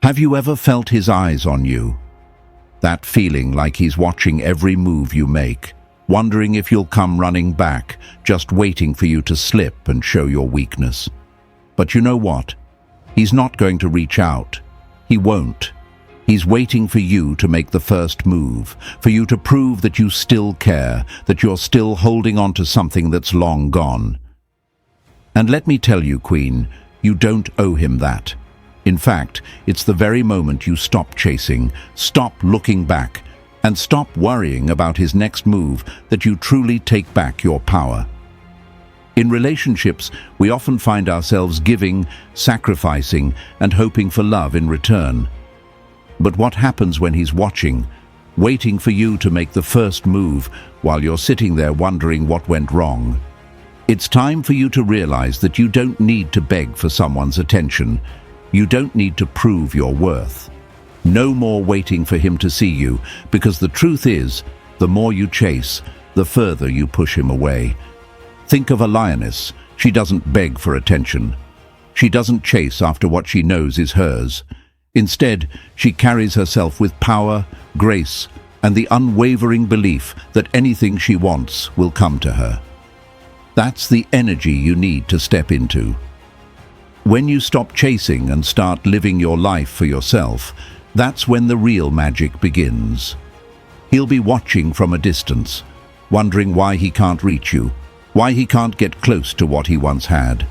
Have you ever felt his eyes on you? That feeling like he's watching every move you make, wondering if you'll come running back, just waiting for you to slip and show your weakness. But you know what? He's not going to reach out. He won't. He's waiting for you to make the first move, for you to prove that you still care, that you're still holding on to something that's long gone. And let me tell you, Queen, you don't owe him that. In fact, it's the very moment you stop chasing, stop looking back, and stop worrying about his next move that you truly take back your power. In relationships, we often find ourselves giving, sacrificing, and hoping for love in return. But what happens when he's watching, waiting for you to make the first move while you're sitting there wondering what went wrong? It's time for you to realize that you don't need to beg for someone's attention. You don't need to prove your worth. No more waiting for him to see you, because the truth is, the more you chase, the further you push him away. Think of a lioness. She doesn't beg for attention. She doesn't chase after what she knows is hers. Instead, she carries herself with power, grace, and the unwavering belief that anything she wants will come to her. That's the energy you need to step into. When you stop chasing and start living your life for yourself, that's when the real magic begins. He'll be watching from a distance, wondering why he can't reach you, why he can't get close to what he once had.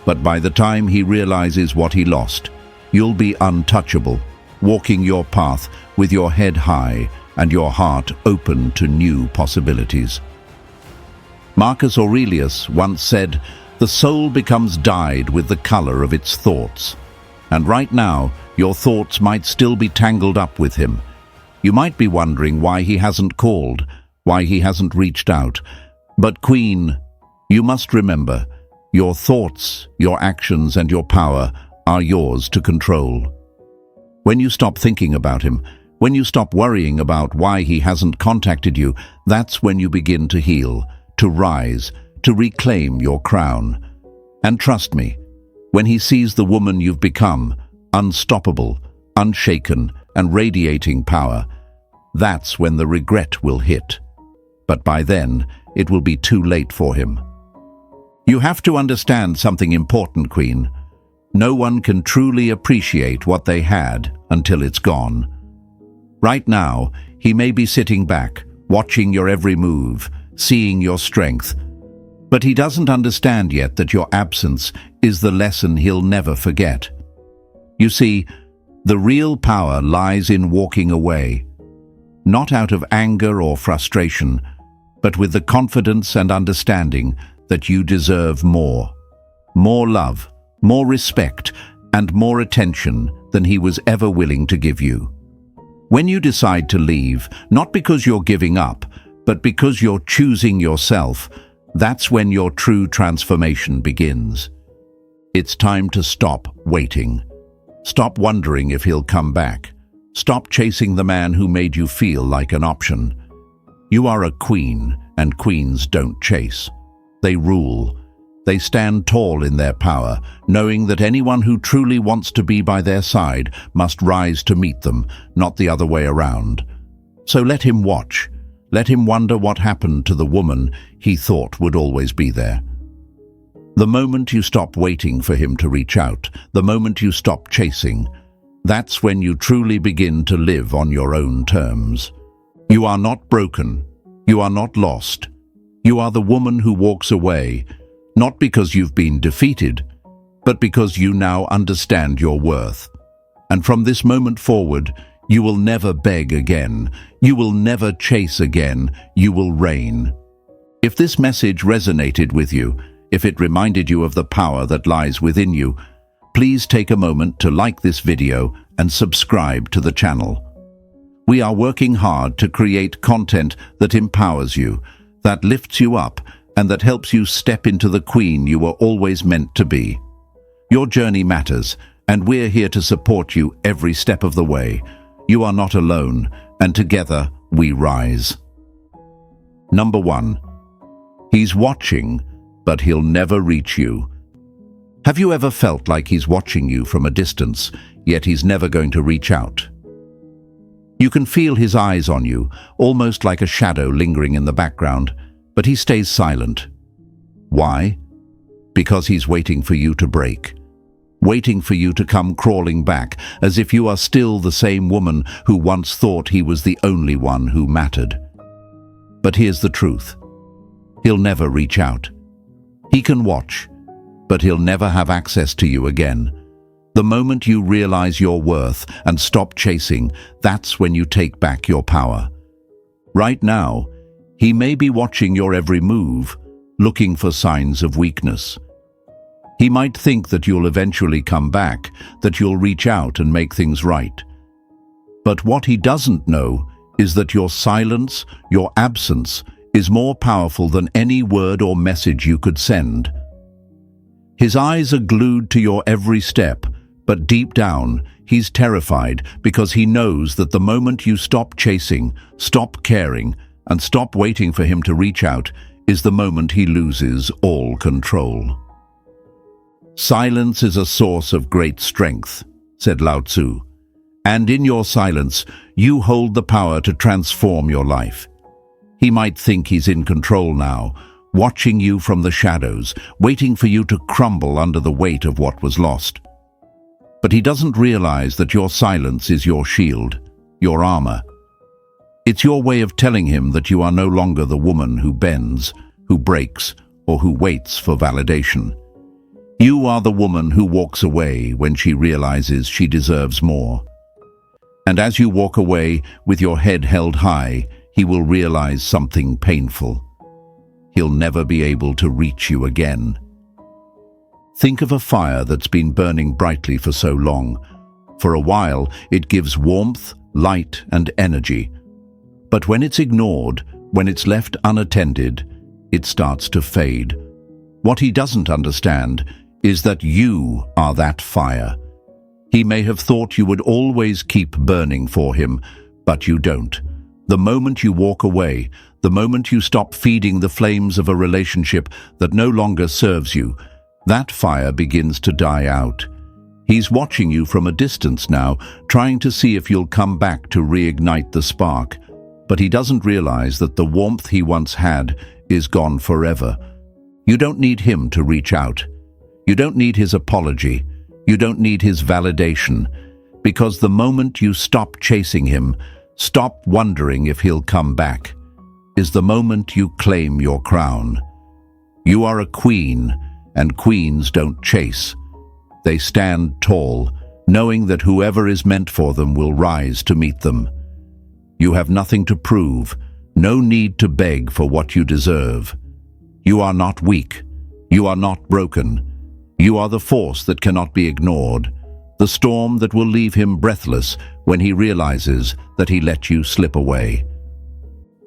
But by the time he realizes what he lost, you'll be untouchable, walking your path with your head high and your heart open to new possibilities. Marcus Aurelius once said, "The soul becomes dyed with the color of its thoughts." And right now, your thoughts might still be tangled up with him. You might be wondering why he hasn't called, why he hasn't reached out. But Queen, you must remember, your thoughts, your actions, and your power are yours to control. When you stop thinking about him, when you stop worrying about why he hasn't contacted you, that's when you begin to heal, to rise, to reclaim your crown. And trust me, when he sees the woman you've become, unstoppable, unshaken, and radiating power, that's when the regret will hit. But by then, it will be too late for him. You have to understand something important, Queen. No one can truly appreciate what they had until it's gone. Right now, he may be sitting back, watching your every move, seeing your strength, but he doesn't understand yet that your absence is the lesson he'll never forget. You see, the real power lies in walking away, not out of anger or frustration, but with the confidence and understanding that you deserve more. More love, more respect, and more attention than he was ever willing to give you. When you decide to leave, not because you're giving up, but because you're choosing yourself, that's when your true transformation begins. It's time to stop waiting. Stop wondering if he'll come back. Stop chasing the man who made you feel like an option. You are a queen, and queens don't chase. They rule. They stand tall in their power, knowing that anyone who truly wants to be by their side must rise to meet them, not the other way around. So let him watch. Let him wonder what happened to the woman he thought would always be there. The moment you stop waiting for him to reach out, the moment you stop chasing, that's when you truly begin to live on your own terms. You are not broken. You are not lost. You are the woman who walks away, not because you've been defeated, but because you now understand your worth. And from this moment forward, you will never beg again. You will never chase again. You will reign. If this message resonated with you, if it reminded you of the power that lies within you, please take a moment to like this video and subscribe to the channel. We are working hard to create content that empowers you, that lifts you up, and that helps you step into the queen you were always meant to be. Your journey matters, and we're here to support you every step of the way. You are not alone, and together we rise. Number 1. He's watching, but he'll never reach you. Have you ever felt like he's watching you from a distance, yet he's never going to reach out. You can feel his eyes on you, almost like a shadow lingering in the background, but he stays silent. Why? Because he's waiting for you to break. Waiting for you to come crawling back, as if you are still the same woman who once thought he was the only one who mattered. But here's the truth. He'll never reach out. He can watch, but he'll never have access to you again. The moment you realize your worth and stop chasing, that's when you take back your power. Right now, he may be watching your every move, looking for signs of weakness. He might think that you'll eventually come back, that you'll reach out and make things right. But what he doesn't know is that your silence, your absence, is more powerful than any word or message you could send. His eyes are glued to your every step, but deep down, he's terrified because he knows that the moment you stop chasing, stop caring, and stop waiting for him to reach out, is the moment he loses all control. Silence is a source of great strength, said Lao Tzu. And in your silence, you hold the power to transform your life. He might think he's in control now, watching you from the shadows, waiting for you to crumble under the weight of what was lost. But he doesn't realize that your silence is your shield, your armor. It's your way of telling him that you are no longer the woman who bends, who breaks, or who waits for validation. You are the woman who walks away when she realizes she deserves more. And as you walk away with your head held high, he will realize something painful. He'll never be able to reach you again. Think of a fire that's been burning brightly for so long. For a while, it gives warmth, light, and energy. But when it's ignored, when it's left unattended, it starts to fade. What he doesn't understand is that you are that fire. He may have thought you would always keep burning for him, but you don't. The moment you walk away, the moment you stop feeding the flames of a relationship that no longer serves you, that fire begins to die out. He's watching you from a distance now, trying to see if you'll come back to reignite the spark. But he doesn't realize that the warmth he once had is gone forever. You don't need him to reach out. You don't need his apology. You don't need his validation. Because the moment you stop chasing him, stop wondering if he'll come back, is the moment you claim your crown. You are a queen, and queens don't chase. They stand tall, knowing that whoever is meant for them will rise to meet them. You have nothing to prove, no need to beg for what you deserve. You are not weak. You are not broken. You are the force that cannot be ignored, the storm that will leave him breathless when he realizes that he let you slip away.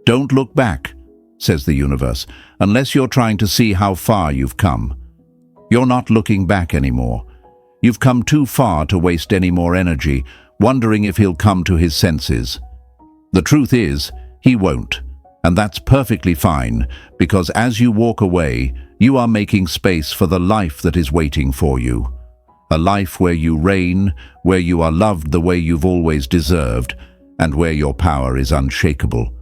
Don't look back, says the universe, unless you're trying to see how far you've come. You're not looking back anymore. You've come too far to waste any more energy, wondering if he'll come to his senses. The truth is, he won't, and that's perfectly fine, because as you walk away, you are making space for the life that is waiting for you. A life where you reign, where you are loved the way you've always deserved, and where your power is unshakable.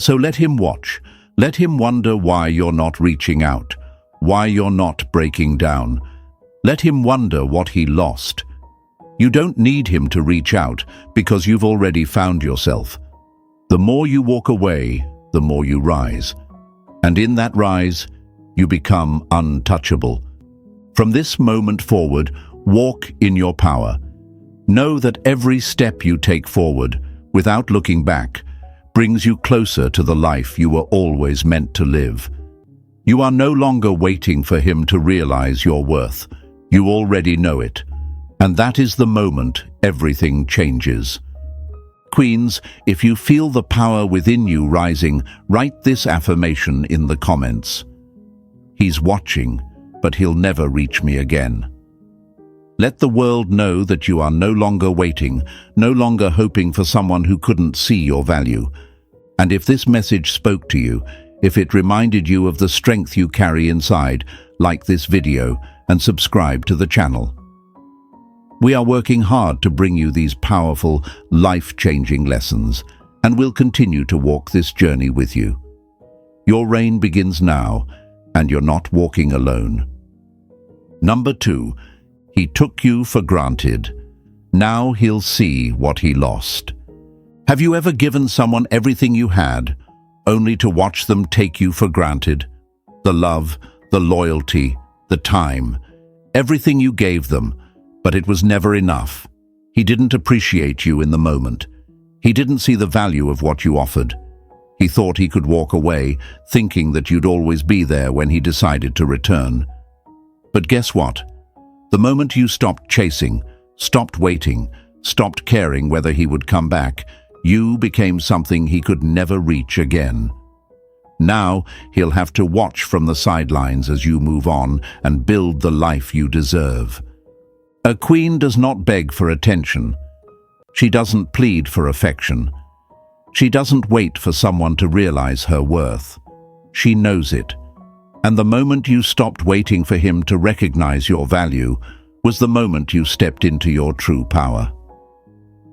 So let him watch. Let him wonder why you're not reaching out, why you're not breaking down. Let him wonder what he lost. You don't need him to reach out because you've already found yourself. The more you walk away, the more you rise. And in that rise, you become untouchable. From this moment forward, walk in your power. Know that every step you take forward, without looking back, brings you closer to the life you were always meant to live. You are no longer waiting for him to realize your worth. You already know it. And that is the moment everything changes. Queens, if you feel the power within you rising, write this affirmation in the comments. He's watching, but he'll never reach me again. Let the world know that you are no longer waiting, no longer hoping for someone who couldn't see your value. And if this message spoke to you, if it reminded you of the strength you carry inside, like this video and subscribe to the channel. We are working hard to bring you these powerful, life-changing lessons, and we'll continue to walk this journey with you. Your reign begins now, and you're not walking alone. Number 2, he took you for granted. Now he'll see what he lost. Have you ever given someone everything you had, only to watch them take you for granted? The love, the loyalty, the time, everything you gave them, but it was never enough. He didn't appreciate you in the moment. He didn't see the value of what you offered. He thought he could walk away, thinking that you'd always be there when he decided to return. But guess what? The moment you stopped chasing, stopped waiting, stopped caring whether he would come back, you became something he could never reach again. Now he'll have to watch from the sidelines as you move on and build the life you deserve. A queen does not beg for attention. She doesn't plead for affection. She doesn't wait for someone to realize her worth. She knows it. And the moment you stopped waiting for him to recognize your value was the moment you stepped into your true power.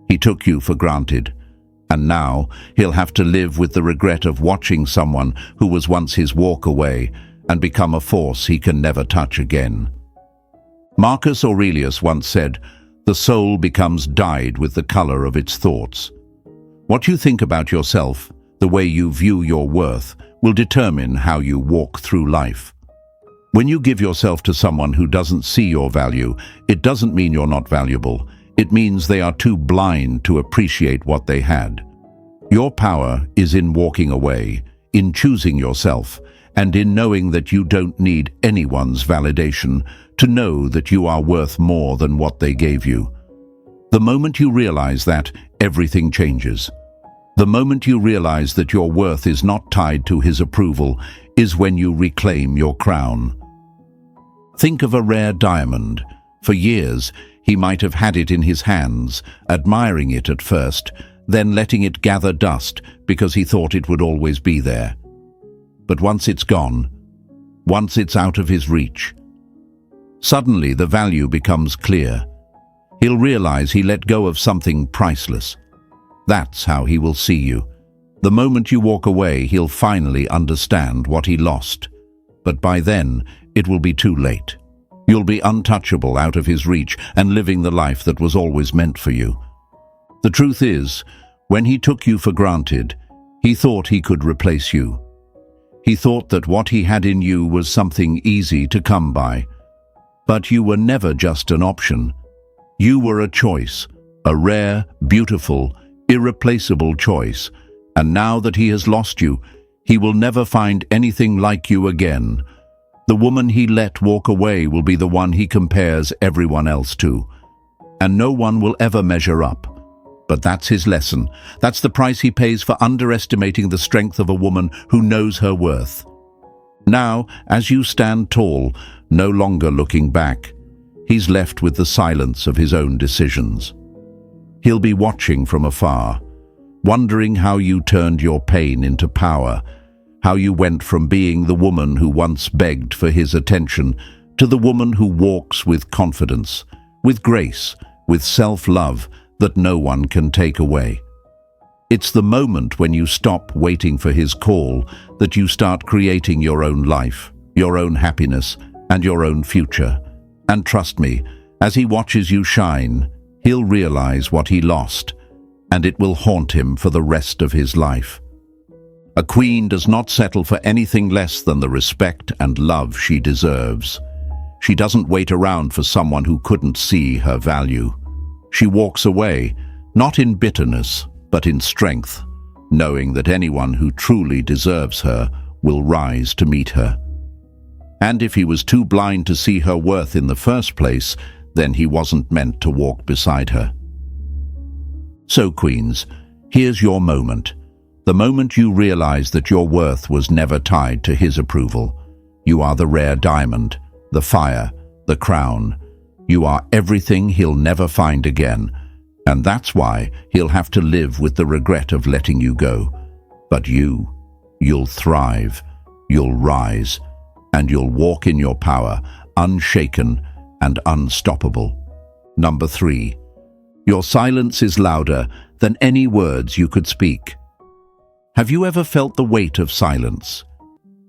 He took you for granted, and now he'll have to live with the regret of watching someone who was once his walk away and become a force he can never touch again. Marcus Aurelius once said, "The soul becomes dyed with the color of its thoughts." What you think about yourself, the way you view your worth, will determine how you walk through life. When you give yourself to someone who doesn't see your value, it doesn't mean you're not valuable. It means they are too blind to appreciate what they had. Your power is in walking away, in choosing yourself, and in knowing that you don't need anyone's validation to know that you are worth more than what they gave you. The moment you realize that, everything changes. The moment you realize that your worth is not tied to his approval is when you reclaim your crown. Think of a rare diamond. For years, he might have had it in his hands, admiring it at first, then letting it gather dust because he thought it would always be there. But once it's gone, once it's out of his reach, suddenly the value becomes clear. He'll realize he let go of something priceless. That's how he will see you. The moment you walk away, he'll finally understand what he lost. But by then, it will be too late. You'll be untouchable, out of his reach, and living the life that was always meant for you. The truth is, when he took you for granted, he thought he could replace you. He thought that what he had in you was something easy to come by. But you were never just an option. You were a choice, a rare, beautiful, irreplaceable choice. And now that he has lost you, he will never find anything like you again. The woman he let walk away will be the one he compares everyone else to. And no one will ever measure up. But that's his lesson. That's the price he pays for underestimating the strength of a woman who knows her worth. Now, as you stand tall, no longer looking back, he's left with the silence of his own decisions. He'll be watching from afar, wondering how you turned your pain into power, how you went from being the woman who once begged for his attention to the woman who walks with confidence, with grace, with self-love that no one can take away. It's the moment when you stop waiting for his call that you start creating your own life, your own happiness, and your own future. And trust me, as he watches you shine, he'll realize what he lost, and it will haunt him for the rest of his life. A queen does not settle for anything less than the respect and love she deserves. She doesn't wait around for someone who couldn't see her value. She walks away, not in bitterness, but in strength, knowing that anyone who truly deserves her will rise to meet her. And if he was too blind to see her worth in the first place, then he wasn't meant to walk beside her. So, queens, here's your moment. The moment you realize that your worth was never tied to his approval. You are the rare diamond, the fire, the crown. You are everything he'll never find again, and that's why he'll have to live with the regret of letting you go. But you'll thrive, you'll rise, and you'll walk in your power, unshaken and unstoppable. Number 3. Your silence is louder than any words you could speak. Have you ever felt the weight of silence?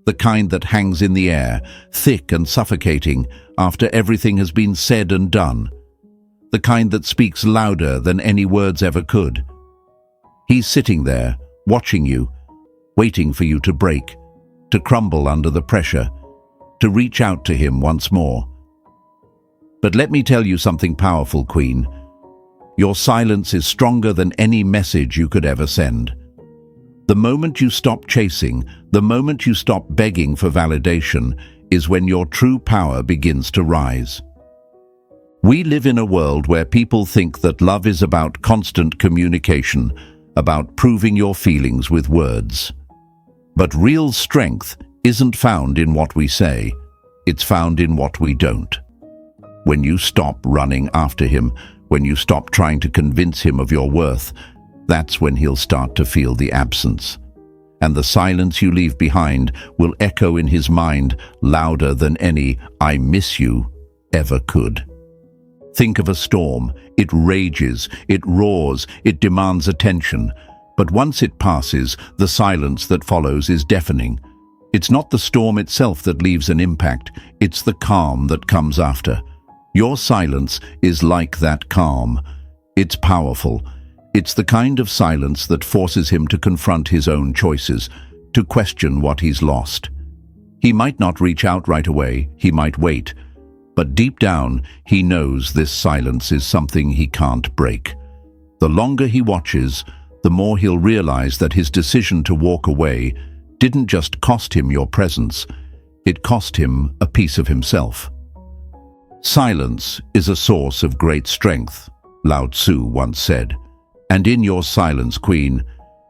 The kind that hangs in the air, thick and suffocating after everything has been said and done. The kind that speaks louder than any words ever could. He's sitting there, watching you, waiting for you to break, to crumble under the pressure, to reach out to him once more. But let me tell you something powerful, Queen. Your silence is stronger than any message you could ever send. The moment you stop chasing, the moment you stop begging for validation, is when your true power begins to rise. We live in a world where people think that love is about constant communication, about proving your feelings with words. But real strength isn't found in what we say, it's found in what we don't. When you stop running after him, when you stop trying to convince him of your worth, that's when he'll start to feel the absence. And the silence you leave behind will echo in his mind louder than any "I miss you" ever could. Think of a storm. It rages, it roars, it demands attention. But once it passes, the silence that follows is deafening. It's not the storm itself that leaves an impact, it's the calm that comes after. Your silence is like that calm. It's powerful. It's the kind of silence that forces him to confront his own choices, to question what he's lost. He might not reach out right away, he might wait. But deep down, he knows this silence is something he can't break. The longer he watches, the more he'll realize that his decision to walk away didn't just cost him your presence, it cost him a piece of himself. Silence is a source of great strength, Lao Tzu once said. And in your silence, Queen,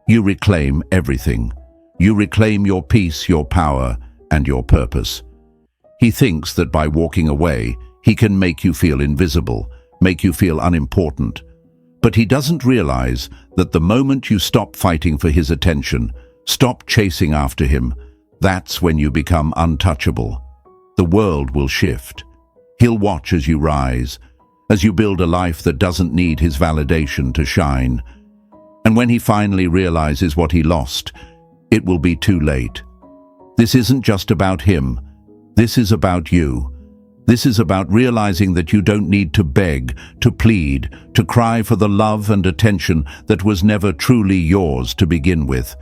you reclaim everything. You reclaim your peace, your power, and your purpose. He thinks that by walking away, he can make you feel invisible, make you feel unimportant. But he doesn't realize that the moment you stop fighting for his attention, stop chasing after him, that's when you become untouchable. The world will shift. He'll watch as you rise, as you build a life that doesn't need his validation to shine. And when he finally realizes what he lost, it will be too late. This isn't just about him. This is about you. This is about realizing that you don't need to beg, to plead, to cry for the love and attention that was never truly yours to begin with.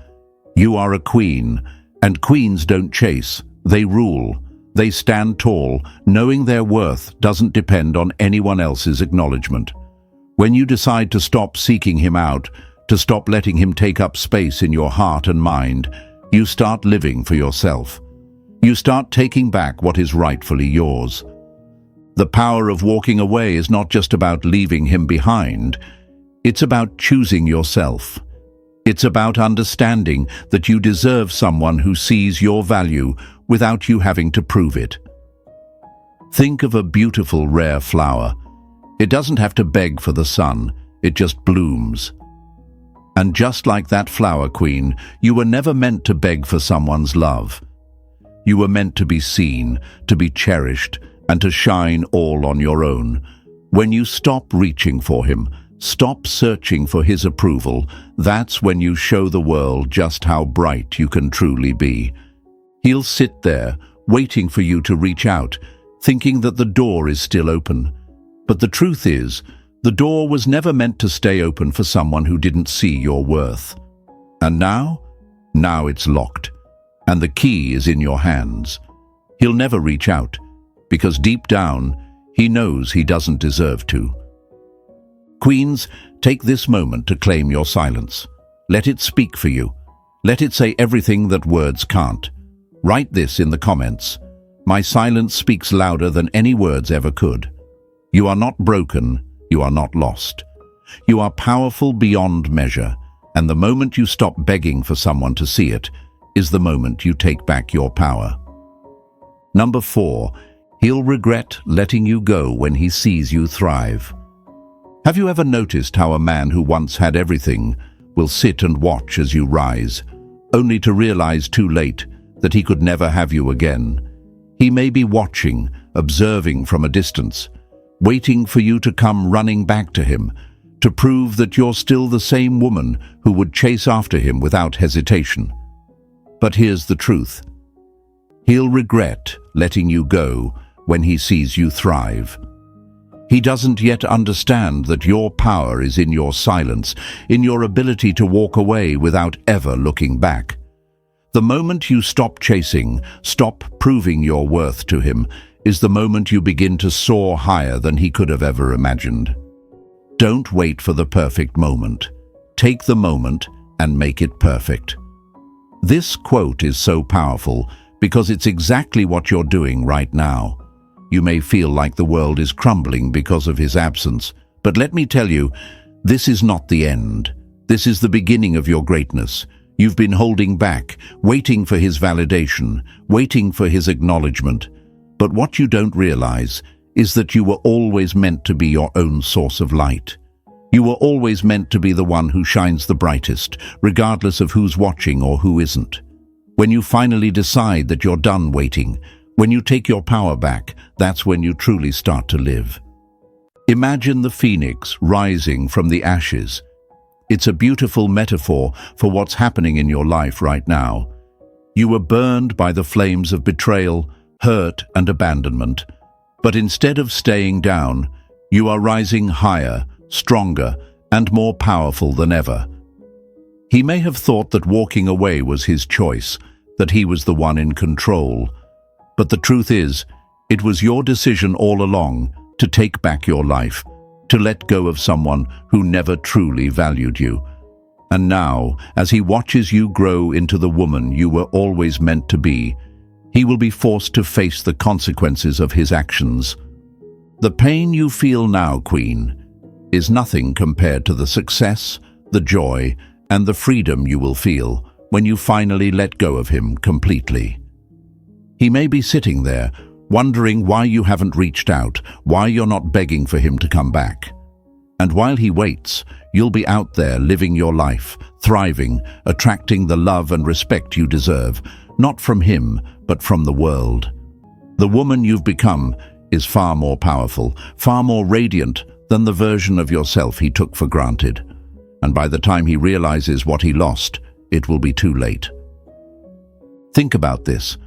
You are a queen, and queens don't chase, they rule. They stand tall, knowing their worth doesn't depend on anyone else's acknowledgement. When you decide to stop seeking him out, to stop letting him take up space in your heart and mind, you start living for yourself. You start taking back what is rightfully yours. The power of walking away is not just about leaving him behind. It's about choosing yourself. It's about understanding that you deserve someone who sees your value without you having to prove it. Think of a beautiful, rare flower. It doesn't have to beg for the sun, it just blooms. And just like that flower, Queen, you were never meant to beg for someone's love. You were meant to be seen, to be cherished, and to shine all on your own. When you stop reaching for him, stop searching for his approval, that's when you show the world just how bright you can truly be. He'll sit there, waiting for you to reach out, thinking that the door is still open. But the truth is, the door was never meant to stay open for someone who didn't see your worth. And now? Now it's locked, and the key is in your hands. He'll never reach out, because deep down, he knows he doesn't deserve to. Queens, take this moment to claim your silence. Let it speak for you. Let it say everything that words can't. Write this in the comments. My silence speaks louder than any words ever could. You are not broken, you are not lost. You are powerful beyond measure, and the moment you stop begging for someone to see it is the moment you take back your power. Number 4, he'll regret letting you go when he sees you thrive. Have you ever noticed how a man who once had everything will sit and watch as you rise, only to realize too late that he could never have you again? He may be watching, observing from a distance, waiting for you to come running back to him, to prove that you're still the same woman who would chase after him without hesitation. But here's the truth. He'll regret letting you go when he sees you thrive. He doesn't yet understand that your power is in your silence, in your ability to walk away without ever looking back. The moment you stop chasing, stop proving your worth to him, is the moment you begin to soar higher than he could have ever imagined. Don't wait for the perfect moment. Take the moment and make it perfect. This quote is so powerful because it's exactly what you're doing right now. You may feel like the world is crumbling because of his absence, but let me tell you, this is not the end. This is the beginning of your greatness. You've been holding back, waiting for his validation, waiting for his acknowledgement. But what you don't realize is that you were always meant to be your own source of light. You were always meant to be the one who shines the brightest, regardless of who's watching or who isn't. When you finally decide that you're done waiting, when you take your power back, that's when you truly start to live. Imagine the phoenix rising from the ashes. It's a beautiful metaphor for what's happening in your life right now. You were burned by the flames of betrayal, hurt, and abandonment. But instead of staying down, you are rising higher, stronger, and more powerful than ever. He may have thought that walking away was his choice, that he was the one in control. But the truth is, it was your decision all along to take back your life, to let go of someone who never truly valued you. And now, as he watches you grow into the woman you were always meant to be, he will be forced to face the consequences of his actions. The pain you feel now, Queen, is nothing compared to the success, the joy, and the freedom you will feel when you finally let go of him completely. He may be sitting there, wondering why you haven't reached out, why you're not begging for him to come back. And while he waits, you'll be out there living your life, thriving, attracting the love and respect you deserve, not from him, but from the world. The woman you've become is far more powerful, far more radiant than the version of yourself he took for granted. And by the time he realizes what he lost, it will be too late. Think about this.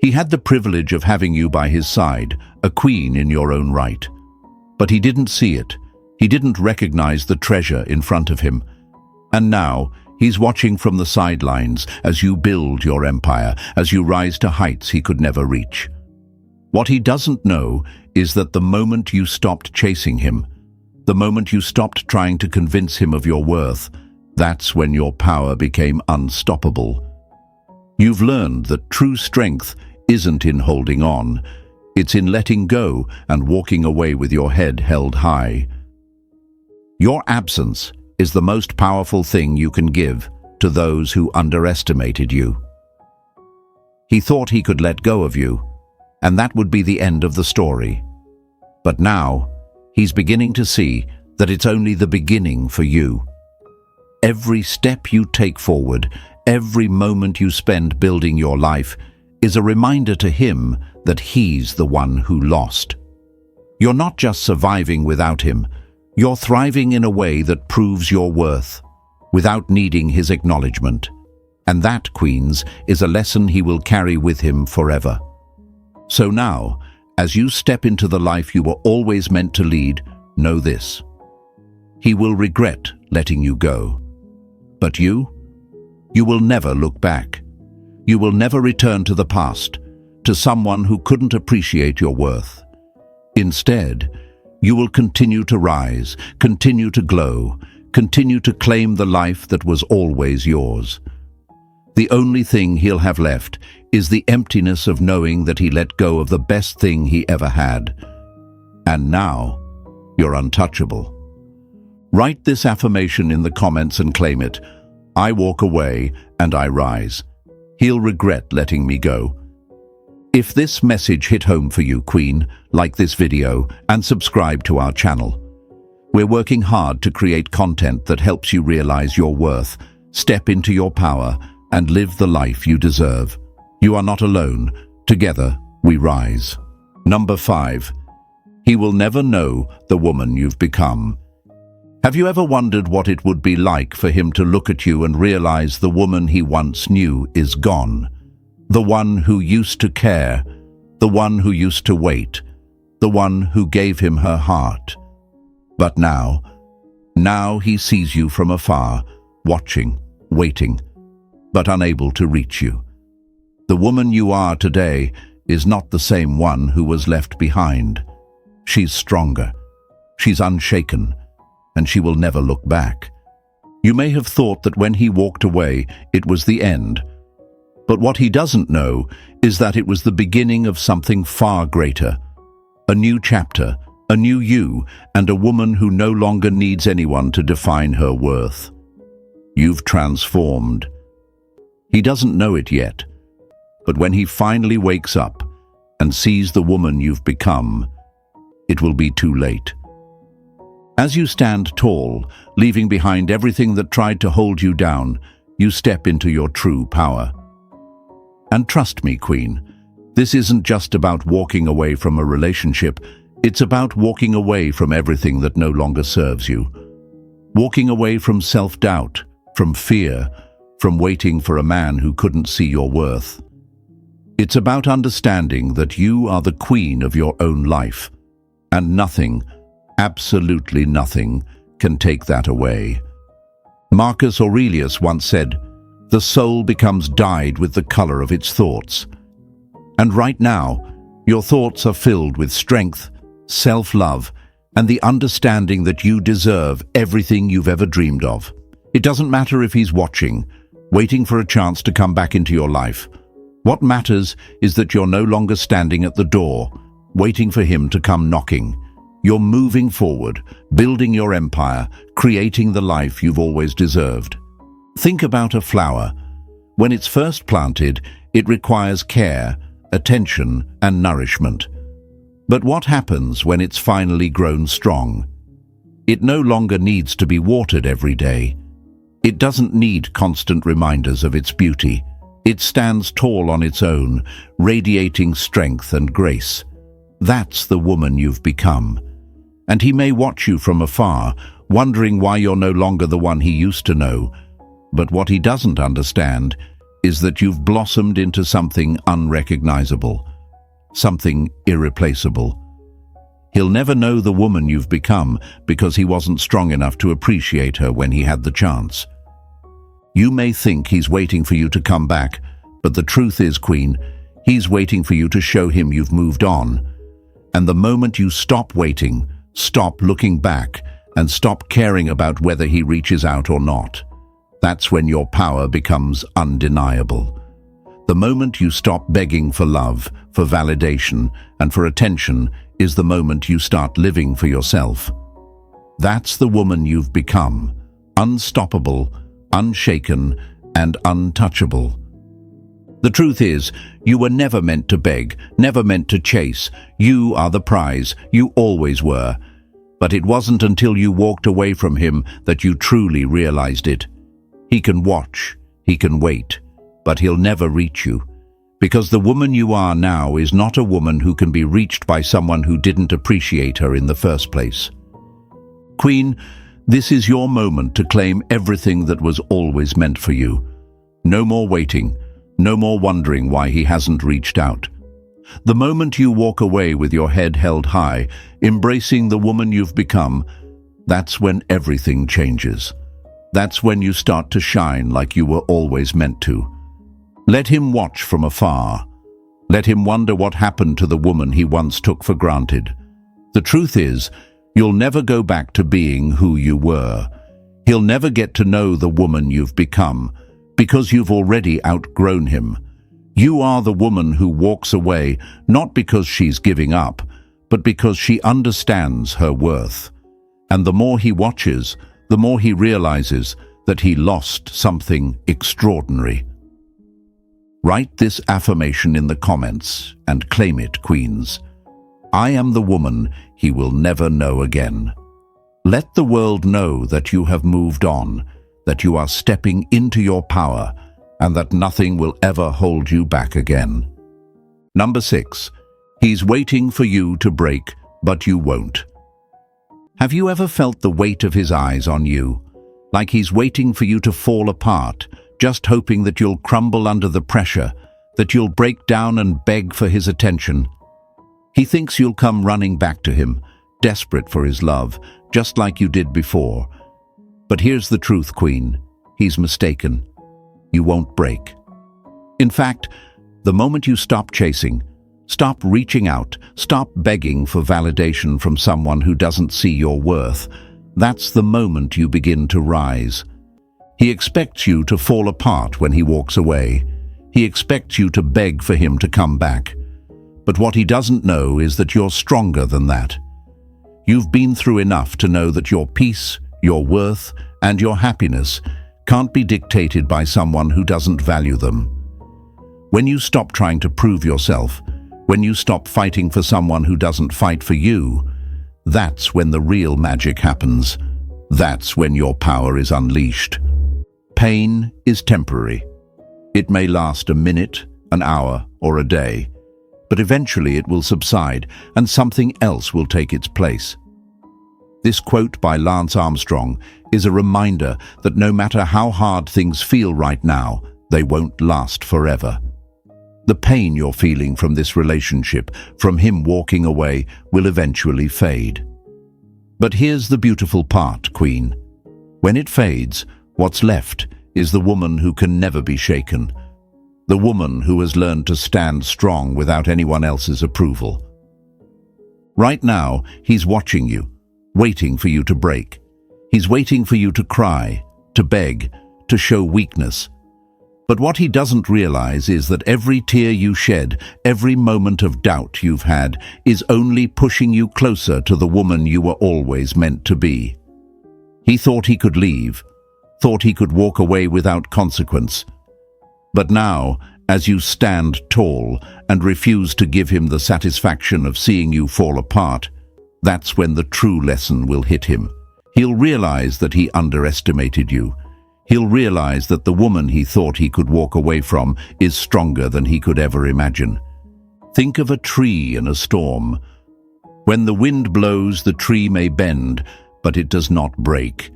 He had the privilege of having you by his side, a queen in your own right. But he didn't see it. He didn't recognize the treasure in front of him. And now, he's watching from the sidelines as you build your empire, as you rise to heights he could never reach. What he doesn't know is that the moment you stopped chasing him, the moment you stopped trying to convince him of your worth, that's when your power became unstoppable. You've learned that true strength isn't in holding on, it's in letting go and walking away with your head held high. Your absence is the most powerful thing you can give to those who underestimated you. He thought he could let go of you, and that would be the end of the story. But now, he's beginning to see that it's only the beginning for you. Every step you take forward, every moment you spend building your life, is a reminder to him that he's the one who lost. You're not just surviving without him, you're thriving in a way that proves your worth, without needing his acknowledgement. And that, Queens, is a lesson he will carry with him forever. So now, as you step into the life you were always meant to lead, know this. He will regret letting you go. But you will never look back. You will never return to the past, to someone who couldn't appreciate your worth. Instead, you will continue to rise, continue to glow, continue to claim the life that was always yours. The only thing he'll have left is the emptiness of knowing that he let go of the best thing he ever had. And now, you're untouchable. Write this affirmation in the comments and claim it. I walk away and I rise. He'll regret letting me go. If this message hit home for you, Queen, like this video and subscribe to our channel. We're working hard to create content that helps you realize your worth, step into your power, and live the life you deserve. You are not alone. Together, we rise. Number 5. He will never know the woman you've become. Have you ever wondered what it would be like for him to look at you and realize the woman he once knew is gone? The one who used to care, the one who used to wait, the one who gave him her heart. But now he sees you from afar, watching, waiting, but unable to reach you. The woman you are today is not the same one who was left behind. She's stronger, she's unshaken, and she will never look back. You may have thought that when he walked away, it was the end. But what he doesn't know is that it was the beginning of something far greater. A new chapter, a new you, and a woman who no longer needs anyone to define her worth. You've transformed. He doesn't know it yet, but when he finally wakes up and sees the woman you've become, it will be too late. As you stand tall, leaving behind everything that tried to hold you down, you step into your true power. And trust me, Queen, this isn't just about walking away from a relationship, it's about walking away from everything that no longer serves you. Walking away from self-doubt, from fear, from waiting for a man who couldn't see your worth. It's about understanding that you are the queen of your own life, and nothing, absolutely nothing, can take that away. Marcus Aurelius once said, "The soul becomes dyed with the color of its thoughts." And right now, your thoughts are filled with strength, self-love, and the understanding that you deserve everything you've ever dreamed of. It doesn't matter if he's watching, waiting for a chance to come back into your life. What matters is that you're no longer standing at the door, waiting for him to come knocking. You're moving forward, building your empire, creating the life you've always deserved. Think about a flower. When it's first planted, it requires care, attention, and nourishment. But what happens when it's finally grown strong? It no longer needs to be watered every day. It doesn't need constant reminders of its beauty. It stands tall on its own, radiating strength and grace. That's the woman you've become. And he may watch you from afar, wondering why you're no longer the one he used to know. But what he doesn't understand is that you've blossomed into something unrecognizable, something irreplaceable. He'll never know the woman you've become because he wasn't strong enough to appreciate her when he had the chance. You may think he's waiting for you to come back, but the truth is, Queen, he's waiting for you to show him you've moved on. And the moment you stop waiting, stop looking back, and stop caring about whether he reaches out or not, that's when your power becomes undeniable. The moment you stop begging for love, for validation, and for attention is the moment you start living for yourself. That's the woman you've become, unstoppable, unshaken, and untouchable. The truth is, you were never meant to beg, never meant to chase. You are the prize, you always were. But it wasn't until you walked away from him that you truly realized it. He can watch, he can wait, but he'll never reach you. Because the woman you are now is not a woman who can be reached by someone who didn't appreciate her in the first place. Queen, this is your moment to claim everything that was always meant for you. No more waiting, no more wondering why he hasn't reached out. The moment you walk away with your head held high, embracing the woman you've become, that's when everything changes. That's when you start to shine like you were always meant to. Let him watch from afar. Let him wonder what happened to the woman he once took for granted. The truth is, you'll never go back to being who you were. He'll never get to know the woman you've become, because you've already outgrown him. You are the woman who walks away, not because she's giving up, but because she understands her worth. And the more he watches, the more he realizes that he lost something extraordinary. Write this affirmation in the comments and claim it, queens. I am the woman he will never know again. Let the world know that you have moved on, that you are stepping into your power, and that nothing will ever hold you back again. Number 6. He's waiting for you to break, but you won't. Have you ever felt the weight of his eyes on you? Like he's waiting for you to fall apart, just hoping that you'll crumble under the pressure, that you'll break down and beg for his attention. He thinks you'll come running back to him, desperate for his love, just like you did before. But here's the truth, Queen. He's mistaken. You won't break. In fact, the moment you stop chasing, stop reaching out, stop begging for validation from someone who doesn't see your worth, that's the moment you begin to rise. He expects you to fall apart when he walks away. He expects you to beg for him to come back. But what he doesn't know is that you're stronger than that. You've been through enough to know that your peace, your worth, and your happiness can't be dictated by someone who doesn't value them. When you stop trying to prove yourself, when you stop fighting for someone who doesn't fight for you, that's when the real magic happens. That's when your power is unleashed. Pain is temporary. It may last a minute, an hour, or a day, but eventually it will subside and something else will take its place. This quote by Lance Armstrong is a reminder that no matter how hard things feel right now, they won't last forever. The pain you're feeling from this relationship, from him walking away, will eventually fade. But here's the beautiful part, Queen. When it fades, what's left is the woman who can never be shaken. The woman who has learned to stand strong without anyone else's approval. Right now, he's watching you, waiting for you to break. He's waiting for you to cry, to beg, to show weakness. But what he doesn't realize is that every tear you shed, every moment of doubt you've had, is only pushing you closer to the woman you were always meant to be. He thought he could leave, thought he could walk away without consequence. But now, as you stand tall and refuse to give him the satisfaction of seeing you fall apart, that's when the true lesson will hit him. He'll realize that he underestimated you. He'll realize that the woman he thought he could walk away from is stronger than he could ever imagine. Think of a tree in a storm. When the wind blows, the tree may bend, but it does not break.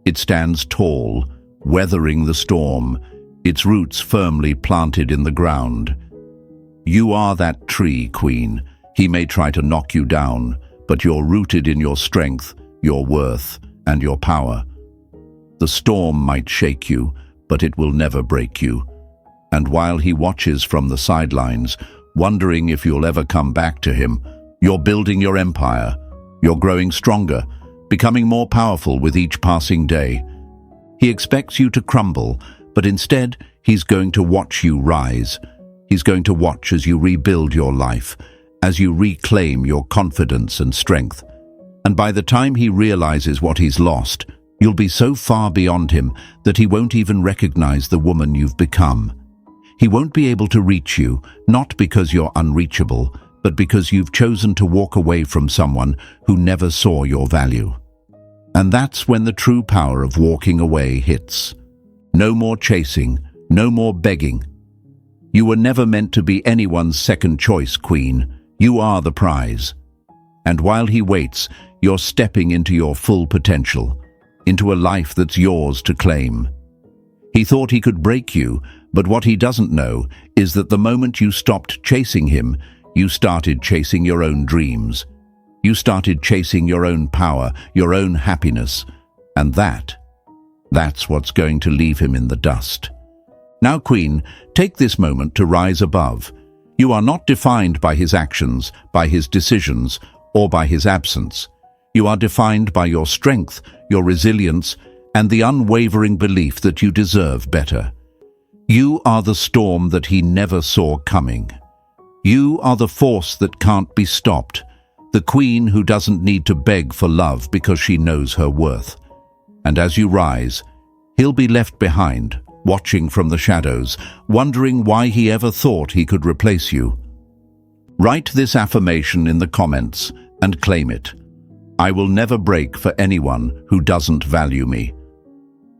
It stands tall, weathering the storm, its roots firmly planted in the ground. You are that tree, Queen. He may try to knock you down, but you're rooted in your strength, your worth, and your power. The storm might shake you, but it will never break you. And while he watches from the sidelines, wondering if you'll ever come back to him, you're building your empire. You're growing stronger, becoming more powerful with each passing day. He expects you to crumble, but instead, he's going to watch you rise. He's going to watch as you rebuild your life, as you reclaim your confidence and strength. And by the time he realizes what he's lost, you'll be so far beyond him that he won't even recognize the woman you've become. He won't be able to reach you, not because you're unreachable, but because you've chosen to walk away from someone who never saw your value. And that's when the true power of walking away hits. No more chasing, no more begging. You were never meant to be anyone's second choice, Queen. You are the prize. And while he waits, you're stepping into your full potential, into a life that's yours to claim. He thought he could break you, but what he doesn't know is that the moment you stopped chasing him, you started chasing your own dreams. You started chasing your own power, your own happiness, and that's what's going to leave him in the dust. Now, Queen, take this moment to rise above. You are not defined by his actions, by his decisions, or by his absence. You are defined by your strength, your resilience, and the unwavering belief that you deserve better. You are the storm that he never saw coming. You are the force that can't be stopped, the queen who doesn't need to beg for love because she knows her worth. And as you rise, he'll be left behind, watching from the shadows, wondering why he ever thought he could replace you. Write this affirmation in the comments and claim it. I will never break for anyone who doesn't value me.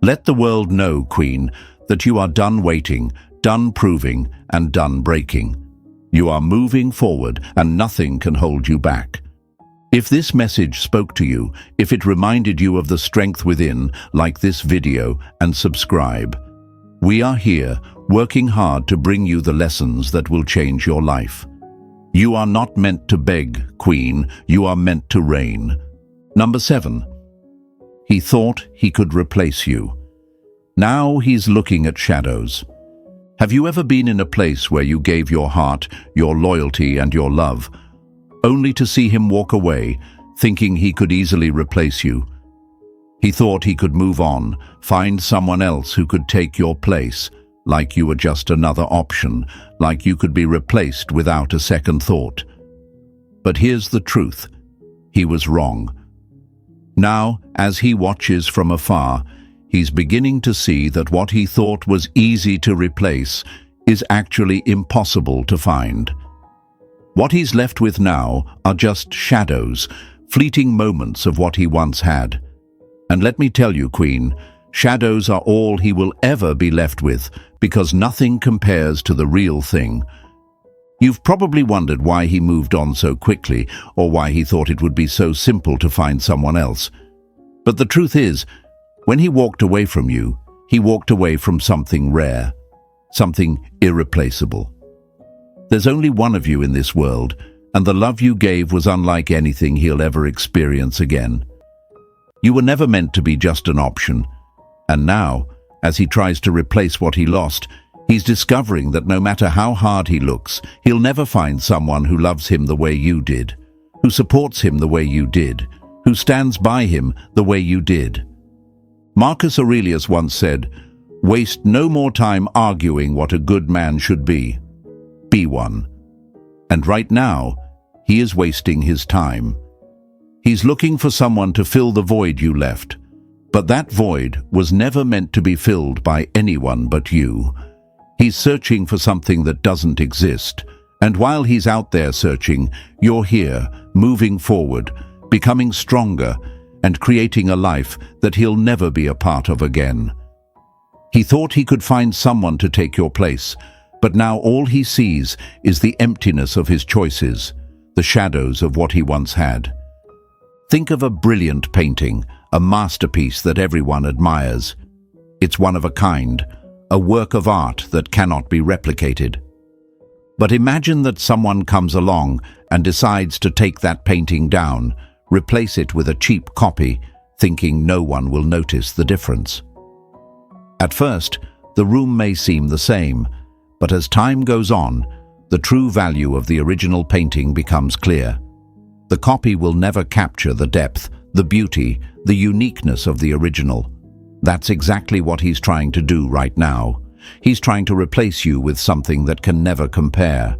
Let the world know, Queen, that you are done waiting, done proving, and done breaking. You are moving forward, and nothing can hold you back. If this message spoke to you, if it reminded you of the strength within, like this video and subscribe. We are here, working hard to bring you the lessons that will change your life. You are not meant to beg, Queen, you are meant to reign. Number 7. He thought he could replace you. Now he's looking at shadows. Have you ever been in a place where you gave your heart, your loyalty and your love, only to see him walk away, thinking he could easily replace you? He thought he could move on, find someone else who could take your place, like you were just another option, like you could be replaced without a second thought. But here's the truth. He was wrong. Now, as he watches from afar, he's beginning to see that what he thought was easy to replace is actually impossible to find. What he's left with now are just shadows, fleeting moments of what he once had. And let me tell you, Queen, shadows are all he will ever be left with, because nothing compares to the real thing. You've probably wondered why he moved on so quickly, or why he thought it would be so simple to find someone else. But the truth is, when he walked away from you, he walked away from something rare, something irreplaceable. There's only one of you in this world, and the love you gave was unlike anything he'll ever experience again. You were never meant to be just an option, and now, as he tries to replace what he lost, he's discovering that no matter how hard he looks, he'll never find someone who loves him the way you did, who supports him the way you did, who stands by him the way you did. Marcus Aurelius once said, "Waste no more time arguing what a good man should be. Be one." And right now, he is wasting his time. He's looking for someone to fill the void you left. But that void was never meant to be filled by anyone but you. He's searching for something that doesn't exist. And while he's out there searching, you're here, moving forward, becoming stronger, and creating a life that he'll never be a part of again. He thought he could find someone to take your place, but now all he sees is the emptiness of his choices, the shadows of what he once had. Think of a brilliant painting, a masterpiece that everyone admires. It's one of a kind, a work of art that cannot be replicated. But imagine that someone comes along and decides to take that painting down, replace it with a cheap copy, thinking no one will notice the difference. At first, the room may seem the same, but as time goes on, the true value of the original painting becomes clear. The copy will never capture the depth, the beauty, the uniqueness of the original. That's exactly what he's trying to do right now. He's trying to replace you with something that can never compare.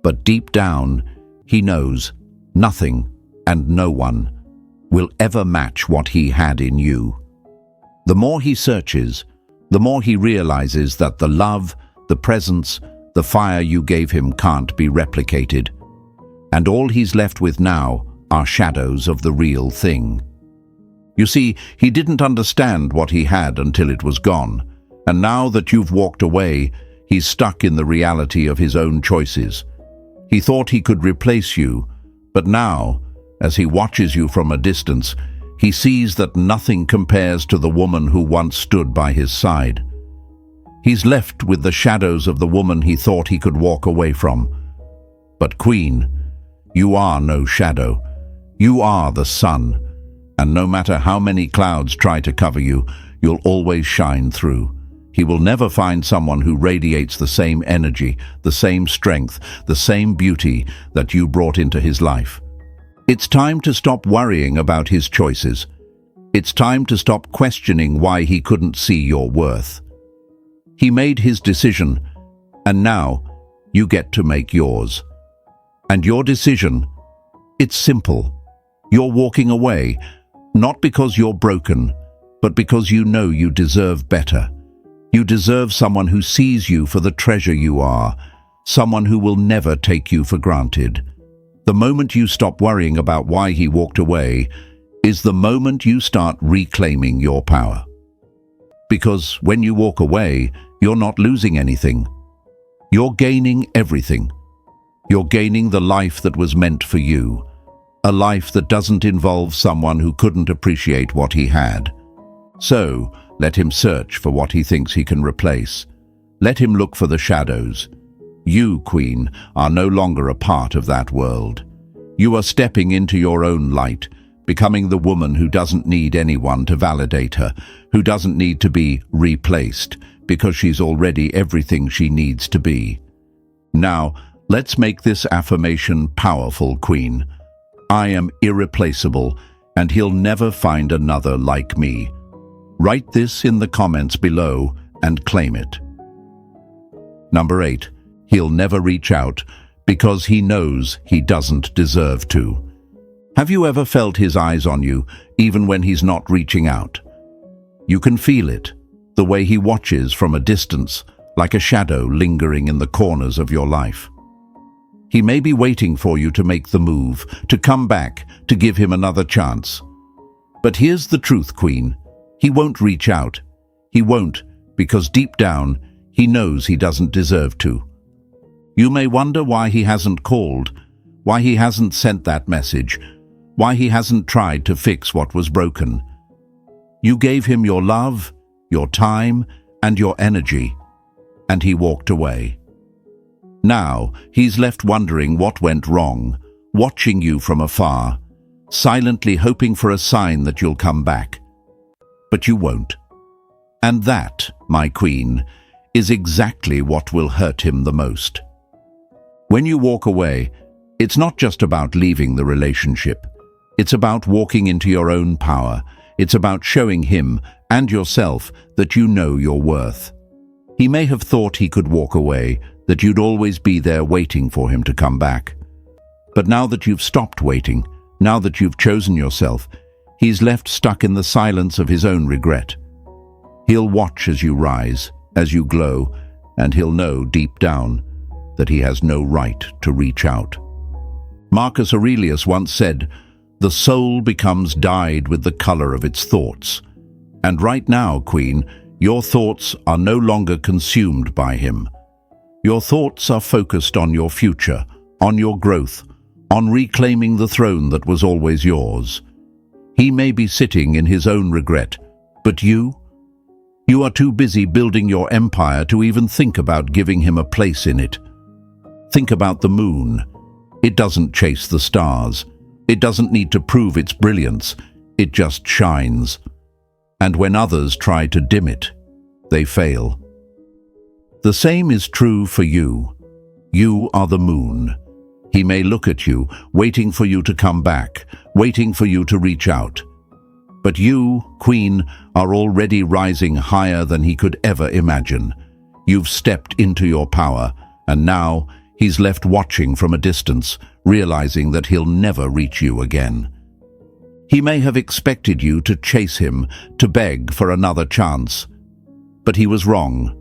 But deep down, he knows nothing and no one will ever match what he had in you. The more he searches, the more he realizes that the love, the presence, the fire you gave him can't be replicated. And all he's left with now are shadows of the real thing. You see, he didn't understand what he had until it was gone. And now that you've walked away, he's stuck in the reality of his own choices. He thought he could replace you, but now, as he watches you from a distance, he sees that nothing compares to the woman who once stood by his side. He's left with the shadows of the woman he thought he could walk away from. But Queen, you are no shadow. You are the sun. And no matter how many clouds try to cover you, you'll always shine through. He will never find someone who radiates the same energy, the same strength, the same beauty that you brought into his life. It's time to stop worrying about his choices. It's time to stop questioning why he couldn't see your worth. He made his decision, and now you get to make yours. And your decision, it's simple. You're walking away, not because you're broken, but because you know you deserve better. You deserve someone who sees you for the treasure you are, someone who will never take you for granted. The moment you stop worrying about why he walked away is the moment you start reclaiming your power. Because when you walk away, you're not losing anything. You're gaining everything. You're gaining the life that was meant for you. a life that doesn't involve someone who couldn't appreciate what he had. So, let him search for what he thinks he can replace. Let him look for the shadows. You, Queen, are no longer a part of that world. You are stepping into your own light, becoming the woman who doesn't need anyone to validate her, who doesn't need to be replaced, because she's already everything she needs to be. Now, let's make this affirmation powerful, Queen. I am irreplaceable, and he'll never find another like me. Write this in the comments below and claim it. Number 8. He'll never reach out because he knows he doesn't deserve to. Have you ever felt his eyes on you, even when he's not reaching out? You can feel it, the way he watches from a distance, like a shadow lingering in the corners of your life. He may be waiting for you to make the move, to come back, to give him another chance. But here's the truth, Queen. He won't reach out. He won't, because deep down, he knows he doesn't deserve to. You may wonder why he hasn't called, why he hasn't sent that message, why he hasn't tried to fix what was broken. You gave him your love, your time, and your energy, and he walked away. Now, he's left wondering what went wrong, watching you from afar, silently hoping for a sign that you'll come back. But you won't. And that, my Queen, is exactly what will hurt him the most. When you walk away, it's not just about leaving the relationship. It's about walking into your own power. It's about showing him and yourself that you know your worth. He may have thought he could walk away, that you'd always be there waiting for him to come back. But now that you've stopped waiting, now that you've chosen yourself, he's left stuck in the silence of his own regret. He'll watch as you rise, as you glow, and he'll know deep down that he has no right to reach out. Marcus Aurelius once said, "The soul becomes dyed with the color of its thoughts." And right now, Queen, your thoughts are no longer consumed by him. Your thoughts are focused on your future, on your growth, on reclaiming the throne that was always yours. He may be sitting in his own regret, but you are too busy building your empire to even think about giving him a place in it. Think about the moon. It doesn't chase the stars. It doesn't need to prove its brilliance. It just shines. And when others try to dim it, they fail. The same is true for you. You are the moon. He may look at you, waiting for you to come back, waiting for you to reach out. But you, Queen, are already rising higher than he could ever imagine. You've stepped into your power, and now he's left watching from a distance, realizing that he'll never reach you again. He may have expected you to chase him, to beg for another chance. But he was wrong.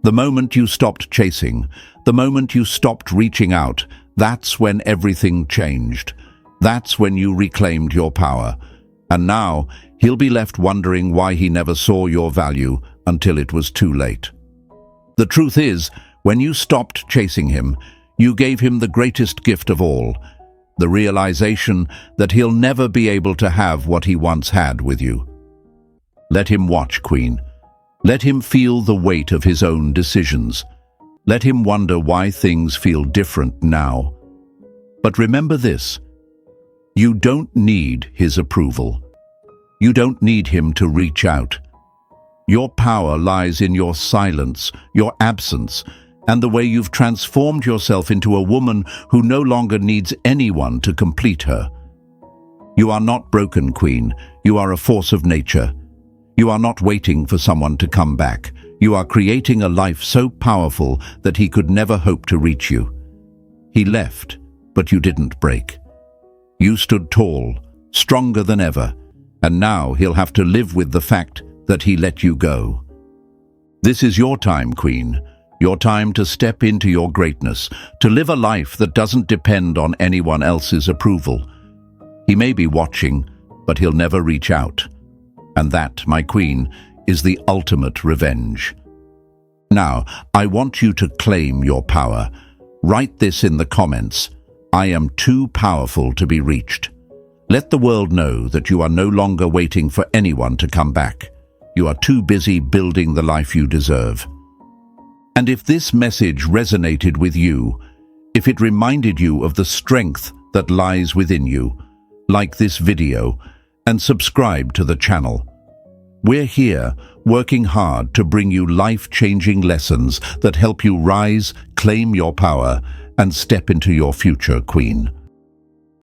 The moment you stopped chasing, the moment you stopped reaching out, that's when everything changed. That's when you reclaimed your power. And now he'll be left wondering why he never saw your value until it was too late. The truth is, when you stopped chasing him, you gave him the greatest gift of all, the realization that he'll never be able to have what he once had with you. Let him watch, Queen. Let him feel the weight of his own decisions. Let him wonder why things feel different now. But remember this: you don't need his approval. You don't need him to reach out. Your power lies in your silence, your absence, and the way you've transformed yourself into a woman who no longer needs anyone to complete her. You are not broken, Queen. You are a force of nature. You are not waiting for someone to come back. You are creating a life so powerful that he could never hope to reach you. He left, but you didn't break. You stood tall, stronger than ever, and now he'll have to live with the fact that he let you go. This is your time, Queen. Your time to step into your greatness, to live a life that doesn't depend on anyone else's approval. He may be watching, but he'll never reach out. And that, my Queen, is the ultimate revenge. Now, I want you to claim your power. Write this in the comments. I am too powerful to be reached. Let the world know that you are no longer waiting for anyone to come back. You are too busy building the life you deserve. And if this message resonated with you, if it reminded you of the strength that lies within you, like this video and subscribe to the channel. We're here working hard to bring you life-changing lessons that help you rise, claim your power, and step into your future, Queen.